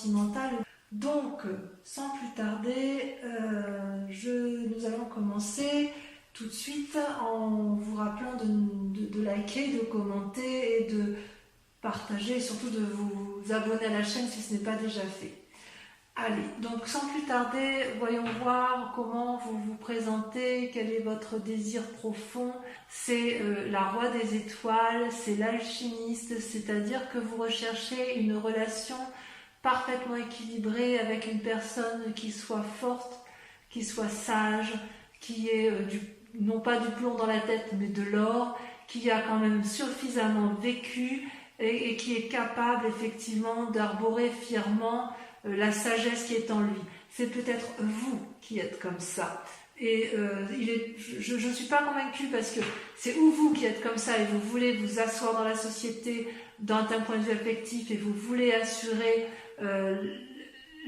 sentimentale. Donc, sans plus tarder, nous allons commencer tout de suite en vous rappelant de liker, de commenter et de partager, et surtout de vous abonner à la chaîne si ce n'est pas déjà fait. Allez, donc sans plus tarder, voyons voir comment vous vous présentez, quel est votre désir profond. C'est la roi des étoiles, c'est l'alchimiste, c'est-à-dire que vous recherchez une relation parfaitement équilibrée avec une personne qui soit forte, qui soit sage, qui ait non pas du plomb dans la tête mais de l'or, qui a quand même suffisamment vécu et qui est capable effectivement d'arborer fièrement la sagesse qui est en lui. C'est peut-être vous qui êtes comme ça. Et je ne suis pas convaincue parce que c'est ou vous qui êtes comme ça et vous voulez vous asseoir dans la société d'un point de vue affectif et vous voulez assurer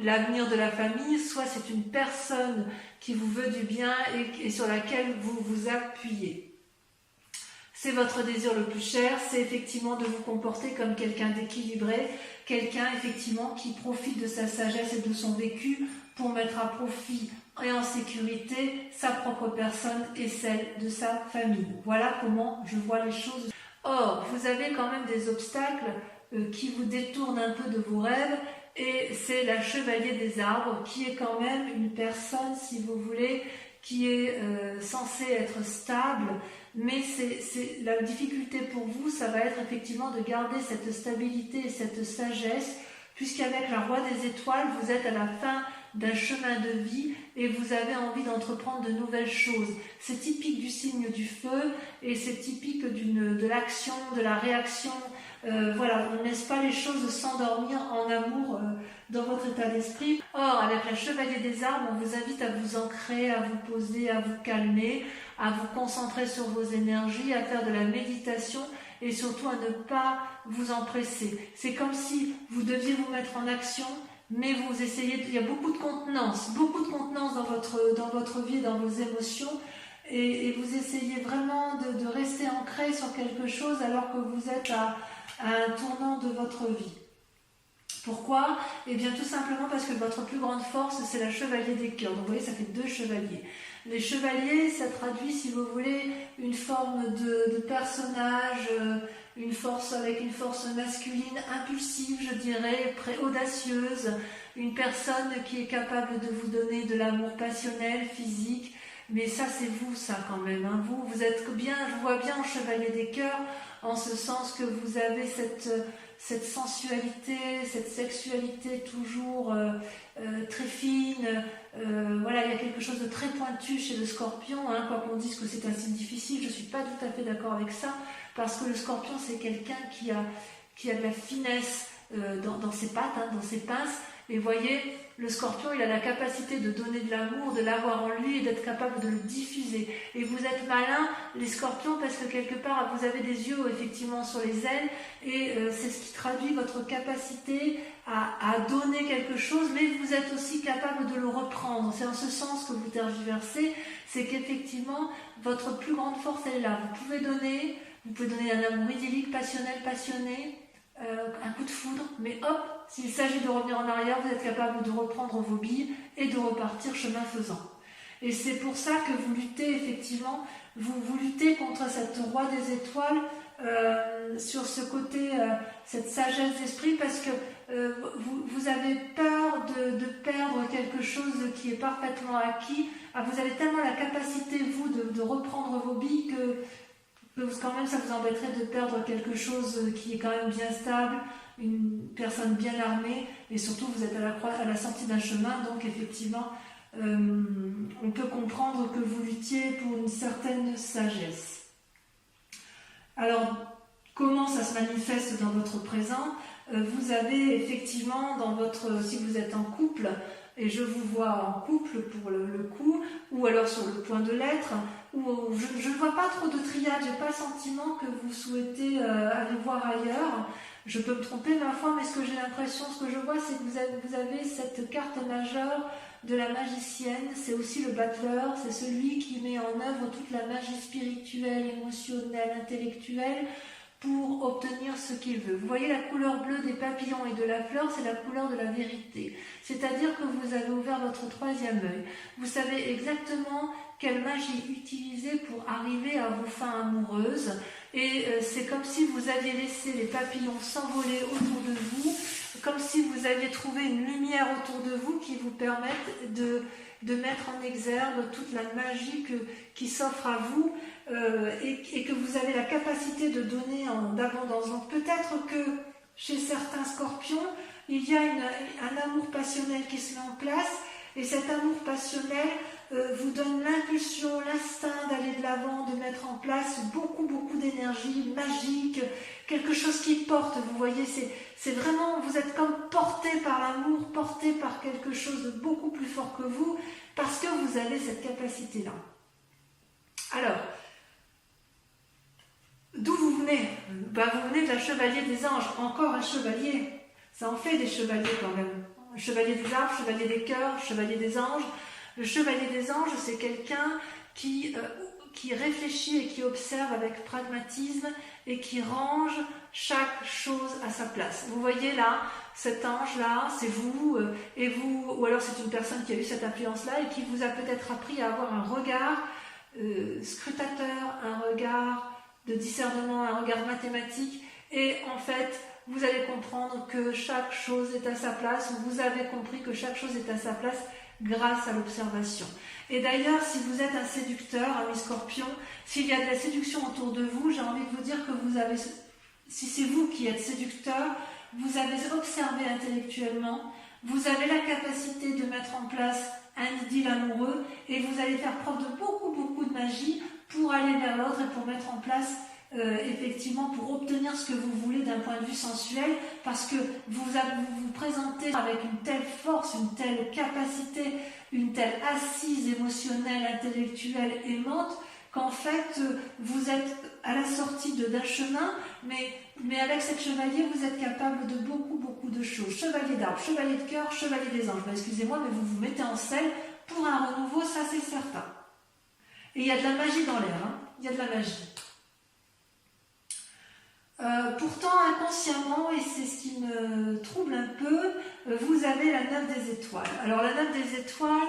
l'avenir de la famille, soit c'est une personne qui vous veut du bien et sur laquelle vous vous appuyez. C'est votre désir le plus cher, c'est effectivement de vous comporter comme quelqu'un d'équilibré, quelqu'un effectivement qui profite de sa sagesse et de son vécu pour mettre à profit et en sécurité sa propre personne et celle de sa famille. Voilà comment je vois les choses. Or, vous avez quand même des obstacles qui vous détournent un peu de vos rêves et c'est la chevalier des arbres qui est quand même une personne, si vous voulez, qui est censée être stable, mais la difficulté pour vous, ça va être effectivement de garder cette stabilité et cette sagesse, puisqu'avec la roi des étoiles, vous êtes à la fin d'un chemin de vie et vous avez envie d'entreprendre de nouvelles choses. C'est typique du signe du feu et c'est typique de l'action, de la réaction. Voilà, on ne laisse pas les choses s'endormir en amour dans votre état d'esprit. Or, avec la chevalier des arbres, on vous invite à vous ancrer, à vous poser, à vous calmer, à vous concentrer sur vos énergies, à faire de la méditation et surtout à ne pas vous empresser. C'est comme si vous deviez vous mettre en action, mais vous essayez, il y a beaucoup de contenance dans votre vie, dans vos émotions, et vous essayez vraiment de rester ancré sur quelque chose alors que vous êtes à un tournant de votre vie. Pourquoi? Eh bien tout simplement parce que votre plus grande force, c'est la chevalier des cœurs. Donc vous voyez, ça fait 2 chevaliers. Les chevaliers, ça traduit, si vous voulez, une forme de personnage, une force avec une force masculine impulsive, je dirais, audacieuse, une personne qui est capable de vous donner de l'amour passionnel, physique. Mais ça, c'est vous, ça, quand même. Hein. Vous êtes bien, je vois bien en chevalier des cœurs, en ce sens que vous avez cette sensualité, cette sexualité toujours très fine. Voilà, il y a quelque chose de très pointu chez le scorpion, hein, quoi qu'on dise que c'est un signe difficile, je ne suis pas tout à fait d'accord avec ça, parce que le scorpion, c'est quelqu'un qui a de la finesse dans ses pattes, hein, dans ses pinces. Et voyez, le scorpion, il a la capacité de donner de l'amour, de l'avoir en lui et d'être capable de le diffuser. Et vous êtes malins, les scorpions, parce que quelque part, vous avez des yeux effectivement sur les ailes et c'est ce qui traduit votre capacité à donner quelque chose, mais vous êtes aussi capable de le reprendre. C'est en ce sens que vous tergiversez, c'est qu'effectivement, votre plus grande force, elle est là. Vous pouvez donner un amour idyllique, passionnel, passionné, un coup de foudre, mais hop, s'il s'agit de revenir en arrière, vous êtes capable de reprendre vos billes et de repartir chemin faisant. Et c'est pour ça que vous luttez effectivement, vous luttez contre cette roi des étoiles sur ce côté, cette sagesse d'esprit, parce que vous avez peur de perdre quelque chose qui est parfaitement acquis. Vous avez tellement la capacité, vous, de reprendre vos billes que quand même ça vous embêterait de perdre quelque chose qui est quand même bien stable, une personne bien armée, et surtout vous êtes à la sortie d'un chemin, donc effectivement on peut comprendre que vous luttiez pour une certaine sagesse. Alors comment ça se manifeste dans votre présent? Vous avez effectivement si vous êtes en couple, et je vous vois en couple pour le coup, ou alors sur le point de l'être, ou je ne vois pas trop de triade, j'ai pas le sentiment que vous souhaitez aller voir ailleurs. Je peux me tromper ma foi, mais ce que j'ai l'impression, ce que je vois, c'est que vous avez cette carte majeure de la magicienne, c'est aussi le battleur, c'est celui qui met en œuvre toute la magie spirituelle, émotionnelle, intellectuelle, pour obtenir ce qu'il veut. Vous voyez la couleur bleue des papillons et de la fleur, c'est la couleur de la vérité. C'est-à-dire que vous avez ouvert votre troisième œil. Vous savez exactement quelle magie utiliser pour arriver à vos fins amoureuses. Et c'est comme si vous aviez laissé les papillons s'envoler autour de vous, comme si vous aviez trouvé une lumière autour de vous qui vous permette de mettre en exergue toute la magie qui s'offre à vous et que vous avez la capacité de donner en abondance. Donc peut-être que chez certains scorpions, il y a un amour passionnel qui se met en place et cet amour passionnel vous donne l'impulsion, l'instinct d'aller de l'avant, de mettre en place beaucoup d'énergie magique, quelque chose qui porte, vous voyez, c'est vraiment, vous êtes comme porté par l'amour, porté par quelque chose de beaucoup plus fort que vous, parce que vous avez cette capacité-là. Alors, d'où vous venez? Vous venez de la chevalier des anges, encore un chevalier, ça en fait des chevaliers quand même. Chevalier des arbres, chevalier des cœurs, chevalier des anges. Le chevalier des anges, c'est quelqu'un qui réfléchit et qui observe avec pragmatisme et qui range chaque chose à sa place. Vous voyez là, cet ange-là, c'est vous, et vous, ou alors c'est une personne qui a eu cette influence-là et qui vous a peut-être appris à avoir un regard scrutateur, un regard de discernement, un regard mathématique, et en fait, vous allez comprendre que chaque chose est à sa place, ou vous avez compris que chaque chose est à sa place grâce à l'observation. Et d'ailleurs, si vous êtes un séducteur, ami scorpion, s'il y a de la séduction autour de vous, j'ai envie de vous dire que vous avez, si c'est vous qui êtes séducteur, vous avez observé intellectuellement, vous avez la capacité de mettre en place un idylle amoureux et vous allez faire preuve de beaucoup de magie pour aller vers l'autre et pour mettre en place effectivement pour obtenir ce que vous voulez d'un point de vue sensuel, parce que vous vous présentez avec une telle force, une telle capacité, une telle assise émotionnelle, intellectuelle, aimante, qu'en fait vous êtes à la sortie d'un chemin, mais avec cette chevalier vous êtes capable de beaucoup de choses. Chevalier d'arbre, chevalier de cœur, chevalier des anges. Excusez-moi, mais vous vous mettez en selle pour un renouveau, ça c'est certain. Et il y a de la magie dans l'air, hein. Il y a de la magie. Pourtant, inconsciemment, et c'est ce qui me trouble un peu, vous avez la 9 des étoiles. Alors la 9 des étoiles,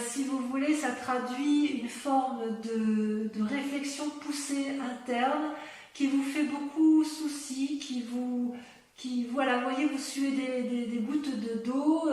si vous voulez, ça traduit une forme de réflexion poussée interne qui vous fait beaucoup souci, voilà, vous voyez, vous suez des gouttes d'eau,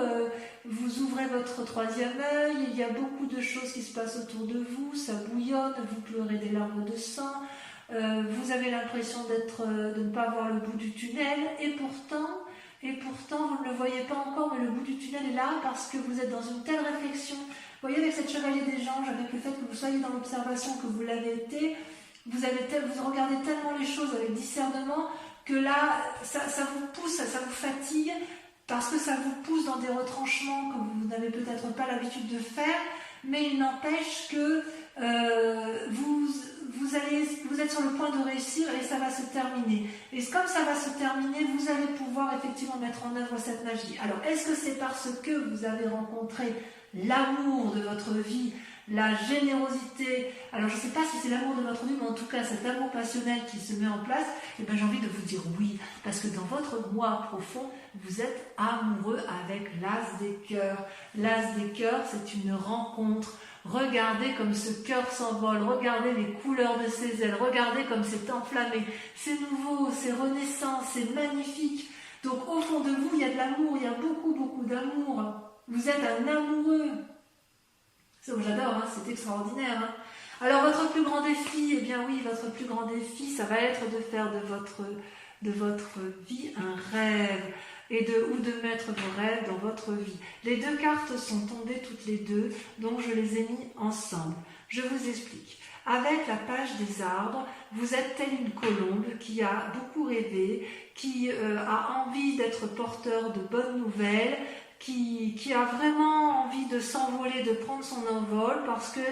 vous ouvrez votre troisième œil, il y a beaucoup de choses qui se passent autour de vous, ça bouillonne, vous pleurez des larmes de sang. Vous avez l'impression de ne pas voir le bout du tunnel et pourtant vous ne le voyez pas encore, mais le bout du tunnel est là parce que vous êtes dans une telle réflexion. Vous voyez, avec cette chevalier des anges, avec le fait que vous soyez dans l'observation, que vous l'avez été, vous regardez tellement les choses avec discernement que là ça vous pousse, ça vous fatigue parce que ça vous pousse dans des retranchements que vous n'avez peut-être pas l'habitude de faire, mais il n'empêche que vous êtes sur le point de réussir et ça va se terminer. Et comme ça va se terminer, vous allez pouvoir effectivement mettre en œuvre cette magie. Alors, est-ce que c'est parce que vous avez rencontré l'amour de votre vie, la générosité? Alors, je ne sais pas si c'est l'amour de votre vie, mais en tout cas, cet amour passionnel qui se met en place, et bien, j'ai envie de vous dire oui, parce que dans votre moi profond, vous êtes amoureux avec l'as des cœurs. L'as des cœurs, c'est une rencontre. Regardez comme ce cœur s'envole, regardez les couleurs de ses ailes, regardez comme c'est enflammé, c'est nouveau, c'est renaissant, c'est magnifique. Donc au fond de vous, il y a de l'amour, il y a beaucoup d'amour. Vous êtes un amoureux. J'adore, hein, c'est extraordinaire. Hein. Alors votre plus grand défi, eh bien oui, votre plus grand défi, ça va être de faire de votre vie un rêve. Ou de mettre vos rêves dans votre vie. Les deux cartes sont tombées toutes les deux, donc je les ai mis ensemble. Je vous explique. Avec la page des arbres, vous êtes telle une colombe qui a beaucoup rêvé, qui a envie d'être porteur de bonnes nouvelles, qui a vraiment envie de s'envoler, de prendre son envol, parce que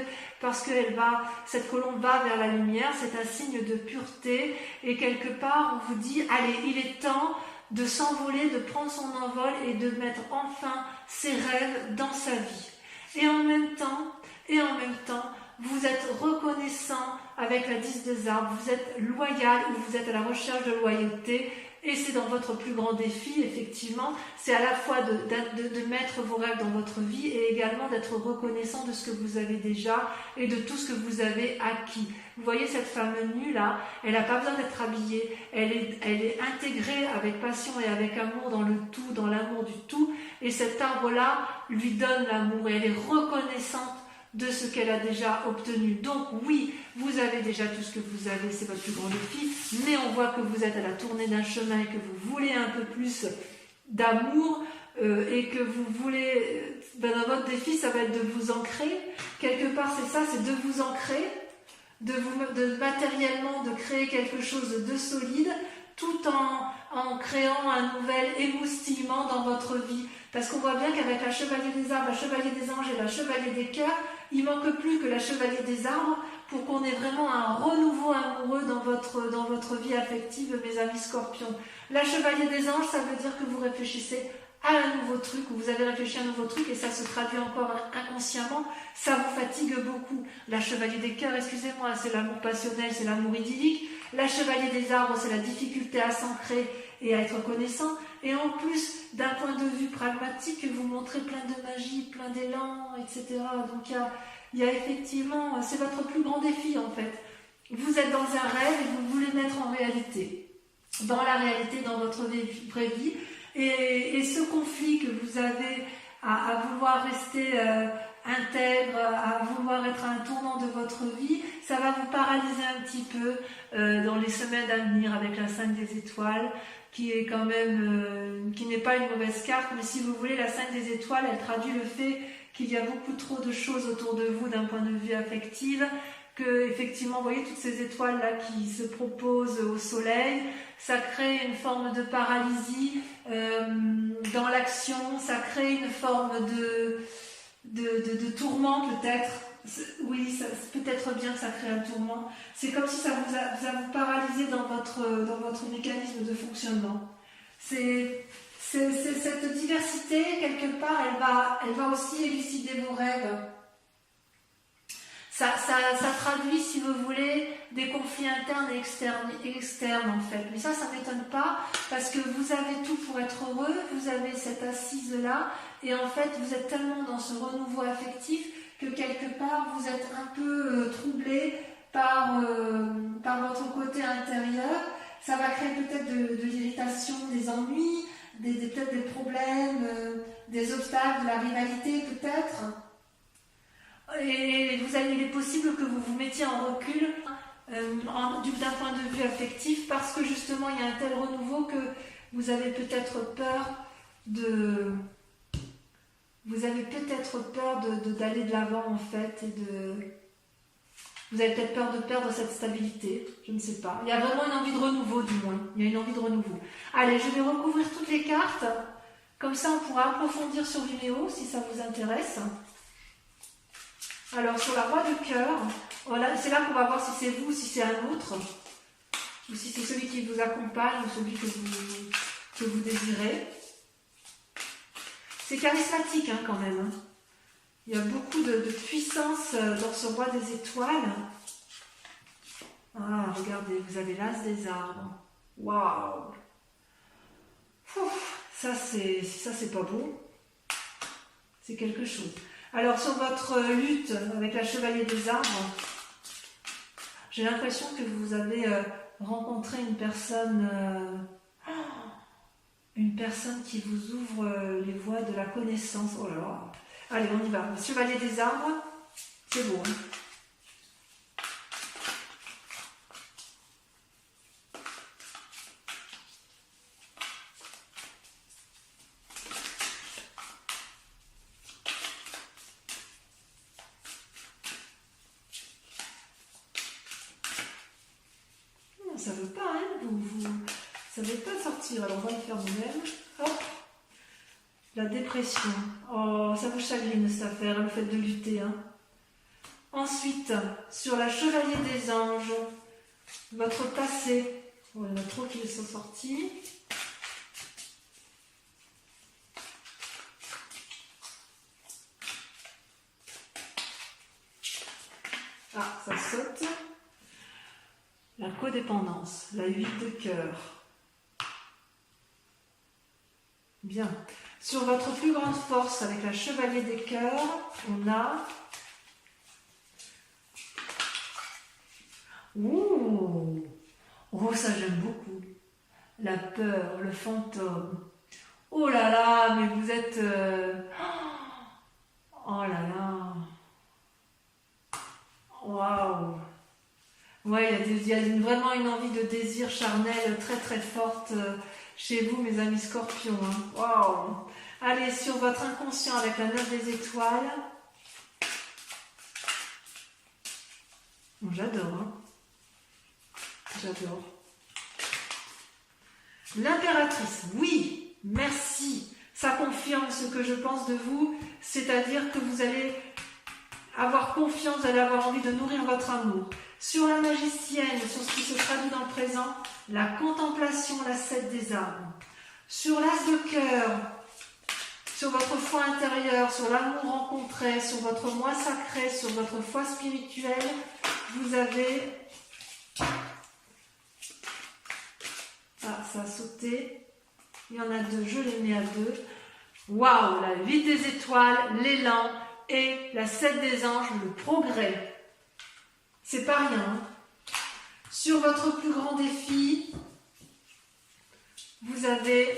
cette colombe va vers la lumière, c'est un signe de pureté, et quelque part on vous dit, allez, il est temps de s'envoler, de prendre son envol et de mettre enfin ses rêves dans sa vie. Et en même temps, vous êtes reconnaissant avec la 10 des arbres, vous êtes loyal ou vous êtes à la recherche de loyauté. Et c'est dans votre plus grand défi, effectivement, c'est à la fois de mettre vos rêves dans votre vie et également d'être reconnaissant de ce que vous avez déjà et de tout ce que vous avez acquis. Vous voyez cette femme nue là, elle n'a pas besoin d'être habillée, elle est intégrée avec passion et avec amour dans le tout, dans l'amour du tout, et cet arbre-là lui donne l'amour et elle est reconnaissante de ce qu'elle a déjà obtenu. Donc oui, vous avez déjà tout ce que vous avez, c'est votre plus grand défi, mais on voit que vous êtes à la tournée d'un chemin et que vous voulez un peu plus d'amour et que vous voulez, dans votre défi, ça va être de vous ancrer. Quelque part, c'est ça, c'est de vous ancrer, de matériellement, de créer quelque chose de solide, tout en créant un nouvel émoustillement dans votre vie. Parce qu'on voit bien qu'avec la chevalier des arbres, la chevalier des anges et la chevalier des cœurs, il manque plus que la chevalier des arbres pour qu'on ait vraiment un renouveau amoureux dans votre vie affective, mes amis scorpions. La chevalier des anges, ça veut dire que vous réfléchissez à un nouveau truc, ou vous avez réfléchi à un nouveau truc et ça se traduit encore inconsciemment, ça vous fatigue beaucoup. La chevalier des cœurs, excusez-moi, c'est l'amour passionnel, c'est l'amour idyllique. La chevalier des arbres, c'est la difficulté à s'ancrer et à être reconnaissant. Et en plus, d'un point de vue pragmatique, vous montrez plein de magie, plein d'élan, etc. Donc il y a effectivement, c'est votre plus grand défi en fait. Vous êtes dans un rêve et vous voulez mettre en réalité, dans la réalité, dans votre vraie vie. Et ce conflit que vous avez à vouloir rester intègre, à vouloir être à un tournant de votre vie, ça va vous paralyser un petit peu dans les semaines à venir avec la 5 des étoiles, qui est quand même, qui n'est pas une mauvaise carte, mais si vous voulez, la 5 des étoiles, elle traduit le fait qu'il y a beaucoup trop de choses autour de vous d'un point de vue affectif, que effectivement, vous voyez toutes ces étoiles là qui se proposent au soleil, ça crée une forme de paralysie dans l'action, ça crée une forme de tourment peut-être. Oui, peut-être bien que ça crée un tourment. C'est comme si ça vous paralysé dans votre mécanisme de fonctionnement. C'est cette diversité, quelque part, elle va aussi élucider vos rêves. Ça traduit, si vous voulez, des conflits internes et externes en fait. Mais ça ne m'étonne pas parce que vous avez tout pour être heureux, vous avez cette assise-là et en fait, vous êtes tellement dans ce renouveau affectif que quelque part, vous êtes un peu troublé par votre côté intérieur. Ça va créer peut-être de l'irritation, des ennuis, peut-être des problèmes, des obstacles, de la rivalité peut-être. Et il est possible que vous vous mettiez en recul d'un point de vue affectif parce que justement il y a un tel renouveau que vous avez peut-être peur d'aller de l'avant en fait vous avez peut-être peur de perdre cette stabilité, je ne sais pas. Il y a vraiment une envie de renouveau du moins, il y a une envie de renouveau. Allez, je vais recouvrir toutes les cartes, comme ça on pourra approfondir sur Vimeo si ça vous intéresse. Alors, sur la roi de cœur, voilà, c'est là qu'on va voir si c'est vous ou si c'est un autre, ou si c'est celui qui vous accompagne ou celui que vous désirez. C'est charismatique hein, quand même. Hein. Il y a beaucoup de puissance dans ce roi des étoiles. Ah, regardez, vous avez l'as des arbres. Waouh! Ça, c'est pas beau. C'est quelque chose. Alors, sur votre lutte avec la chevalier des arbres, j'ai l'impression que vous avez rencontré une personne qui vous ouvre les voies de la connaissance. Oh là là. Allez, on y va. Le chevalier des arbres, c'est beau. Hein. Ça veut pas, hein, ça veut pas sortir. Alors on va le faire nous-mêmes. Hop. La dépression. Oh, ça vous chagrine cette affaire, le fait de lutter. Hein. Ensuite, sur la chevalier des anges, votre passé. Oh, il y en a trop qui sont sortis. codépendance, la 8 de cœur. Bien. Sur votre plus grande force, avec la chevalier des cœurs, on a... Ouh! Oh, ça j'aime beaucoup. La peur, le fantôme. Oh là là, mais vous êtes... Oh là là. Waouh. Ouais, il y a vraiment une envie de désir charnel très très forte chez vous, mes amis scorpions. Hein. Waouh. Allez, sur votre inconscient avec la 9 des étoiles. Bon, j'adore. Hein. J'adore. L'impératrice, oui, merci. Ça confirme ce que je pense de vous, c'est-à-dire que vous allez avoir confiance, vous allez avoir envie de nourrir votre amour. Sur la magicienne, sur ce qui se traduit dans le présent, la contemplation, la 7 des armes. Sur l'as de cœur, sur votre foi intérieure, sur l'amour rencontré, sur votre moi sacré, sur votre foi spirituelle, vous avez... Ah, ça a sauté. Il y en a 2, je les mets à 2. Waouh, la 8 des étoiles, l'élan et la 7 des anges, le progrès. C'est pas rien. Hein. Sur votre plus grand défi, vous avez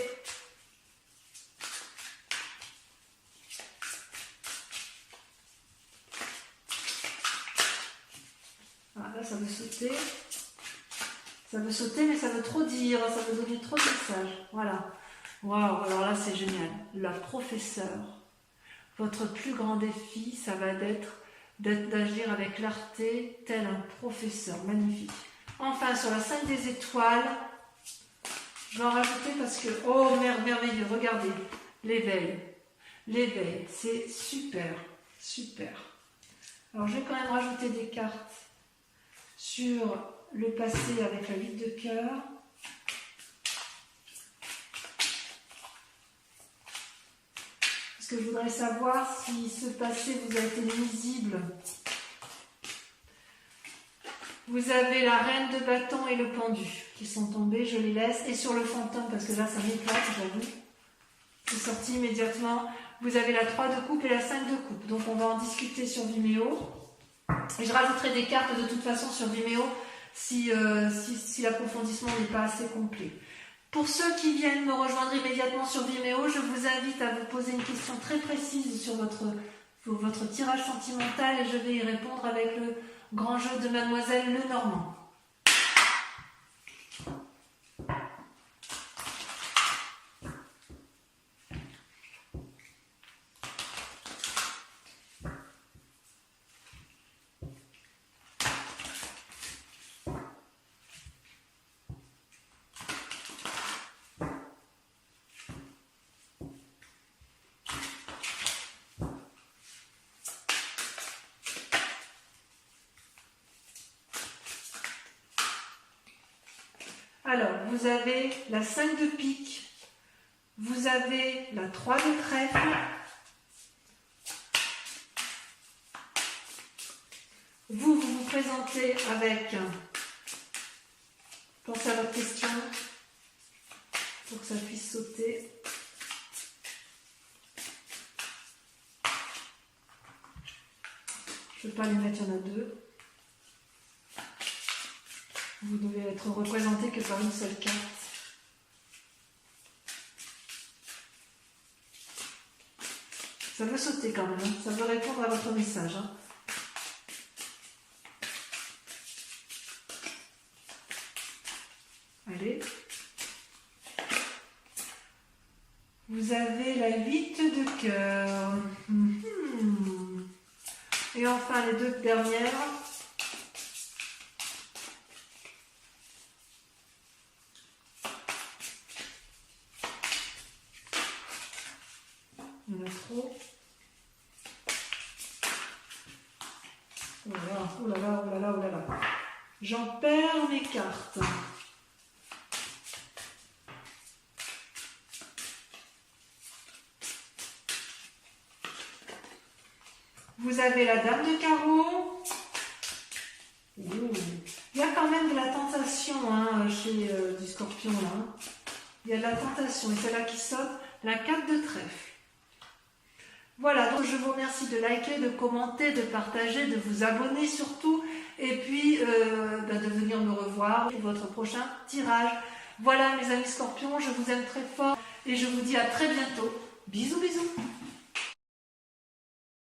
là ça veut sauter. Ça veut sauter, mais ça veut trop dire, ça veut donner trop de messages. Voilà. Waouh, alors là c'est génial. La professeure. Votre plus grand défi, ça va être d'agir avec clarté, tel un professeur. Magnifique. Enfin, sur la 5 des étoiles, je vais en rajouter parce que, oh, merveilleux, regardez, l'éveil. L'éveil, c'est super, super. Alors, je vais quand même rajouter des cartes sur le passé avec la 8 de cœur. Parce que je voudrais savoir si ce passé vous a été nuisible. Vous avez la reine de bâton et le pendu qui sont tombés, je les laisse. Et sur le fantôme, parce que là ça m'éclate, j'avoue. C'est sorti immédiatement. Vous avez la 3 de coupe et la 5 de coupe. Donc on va en discuter sur Vimeo. Et je rajouterai des cartes de toute façon sur Vimeo si l'approfondissement n'est pas assez complet. Pour ceux qui viennent me rejoindre immédiatement sur Vimeo, je vous invite à vous poser une question très précise sur votre tirage sentimental et je vais y répondre avec le grand jeu de Mademoiselle Lenormand. Alors, vous avez la 5 de pique, vous avez la 3 de trèfle, vous présentez avec, pensez à votre question, pour que ça puisse sauter. Je ne vais pas les mettre, il y en a 2. Vous devez être représenté que par une seule carte. Ça veut sauter quand même, hein. Ça veut répondre à votre message. Hein. Allez. Vous avez la 8 de cœur. Et enfin les 2 dernières. Il y en a trop. Oh là là, oh là là, oh là là, oh là là. J'en perds mes cartes. Vous avez la dame de carreau. Il y y a quand même de la tentation hein, chez du Scorpion là. Hein. Il y a de la tentation et c'est là qui saute la 4 de trèfle. Voilà, donc je vous remercie de liker, de commenter, de partager, de vous abonner surtout et puis de venir me revoir pour votre prochain tirage. Voilà mes amis Scorpions, je vous aime très fort et je vous dis à très bientôt. Bisous bisous.